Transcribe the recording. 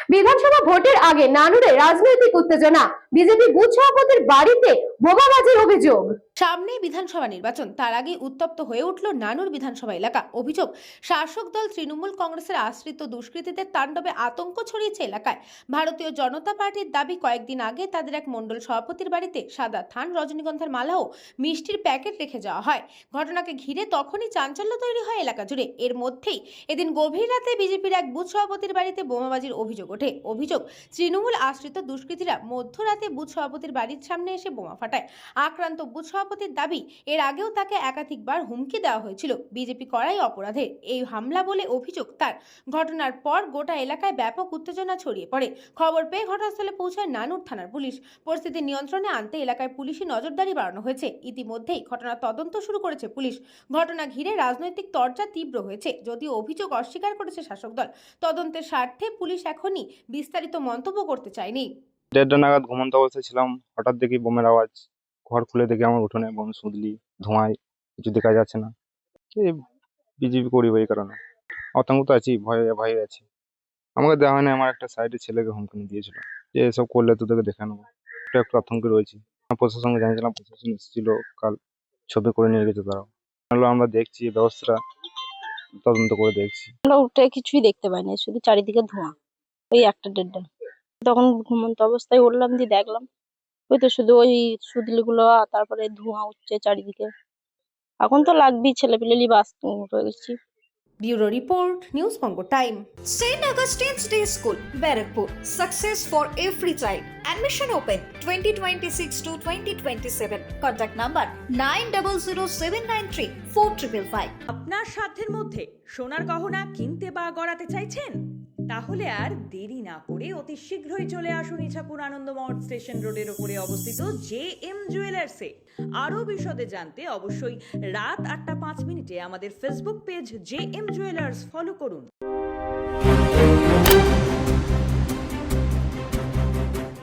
বিধানসভা ভোটের আগে নানুরে রাজনৈতিক উত্তেজনা, বিজেপি বুথ সভাপতির বাড়িতে বোমাবাজির অভিযোগ। সামনে বিধানসভা নির্বাচন, তার আগে উত্তপ্ত হয়ে উঠল নানুর বিধানসভা এলাকা। অভিযোগ, শাসক দল তৃণমূল কংগ্রেসের আশ্রিত দুষ্কৃতীদের তাণ্ডবে আতঙ্ক ছড়িয়েছে এলাকায়। ভারতীয় জনতা পার্টির দাবি, কয়েকদিন আগে তাদের এক মণ্ডল সভাপতির বাড়িতে সাদা থান, রজনীগন্ধার মালা ও মিষ্টির প্যাকেট রেখে যাওয়া হয়। ঘটনাকে ঘিরে তখনই চাঞ্চল্য তৈরি হয় এলাকা জুড়ে। এর মধ্যেই এদিন গভীর রাতে বিজেপির এক বুথ সভাপতির বাড়িতে বোমাবাজির অভিযোগ ওঠে। অভিযোগ, তৃণমূল আশ্রিত দুষ্কৃতীরা মধ্যরাতে বুথ সভাপতির বাড়ির সামনে এসে বোমা ফাটায়। আক্রান্ত বুথ সভাপতির দাবি, এর আগেও তাকে একাধিকবার হুমকি দেওয়া হয়েছিল বিজেপি করাই অপরাধে এই হামলা বলে অভিযোগ তার। ঘটনার পর গোটা এলাকায় ব্যাপক উত্তেজনা ছড়িয়ে পড়ে। খবর পেয়ে ঘটনাস্থলে পৌঁছায় নানুর থানার পুলিশ। পরিস্থিতি নিয়ন্ত্রণে আনতে এলাকায় পুলিশি নজরদারি বাড়ানো হয়েছে। ইতিমধ্যেই ঘটনার তদন্ত শুরু করেছে পুলিশ। ঘটনা ঘিরে রাজনৈতিক চর্চা তীব্র হয়েছে, যদিও অভিযোগ অস্বীকার করেছে শাসক দল। তদন্তের স্বার্থে পুলিশ এখনই বিস্তারিত মন্তব্য করতে চায়নি। 1:30 নাগাদ ঘুমন্ত অবস্থায় ছিলাম, হঠাৎ দেখি বোমের আওয়াজ। ঘর খুলে দেখি আমার উঠোনে বোম, শুধলি ধোঁয়ায় কিছু দেখা যাচ্ছে না। বিজেপি করি এই কারণে আতঙ্ক তো আছি, ভয়ে আছি। আমাকে দেওয়া হয়নি, আমার একটা সাইডে ছেলেকে হুমকি দিয়েছিল যে এসব করলে তোদেরকে দেখে নেবো। একটু আতঙ্কে রয়েছি। প্রশাসনকে জানিয়েছিলাম, প্রশাসন এসেছিল কাল, ছবি করে নিয়ে গেছে তারাও। আমরা দেখছি ব্যবস্থাটা, তদন্ত করে দেখছি। আমরা উঠে কিছুই দেখতে পাইনি, শুধু চারিদিকে ধোঁয়া। ওই 1:30 তখন ঘুমন্ত অবস্থায় উঠলাম, দিয়ে দেখলাম ওই তো শুধু ওই সুদলিগুলো, তারপরে ধোঁয়া উঠছে চারিদিকে। এখন তো লাগবেই, ছেলেপিলেলি বাস হয়ে গেছি। Bureau report, news Banga time. St. Augustine's Day School, Barrackpur. Success for every child. Admission open 2026 to 2027. Contact number 9007934555. আপনার সাধ্যের মধ্যে সোনার গহনা কিনতে বা গড়াতে চাইছেন? তাহলে আর দেরি না করে অতি শীঘ্রই চলে আসুন ইছাপুর আনন্দমঠ স্টেশন রোডের উপরে অবস্থিত JM জুয়েলার্সে। আরও বিশদে জানতে অবশ্যই রাত 8:05 আমাদের Facebook page JM jewellers follow করুন।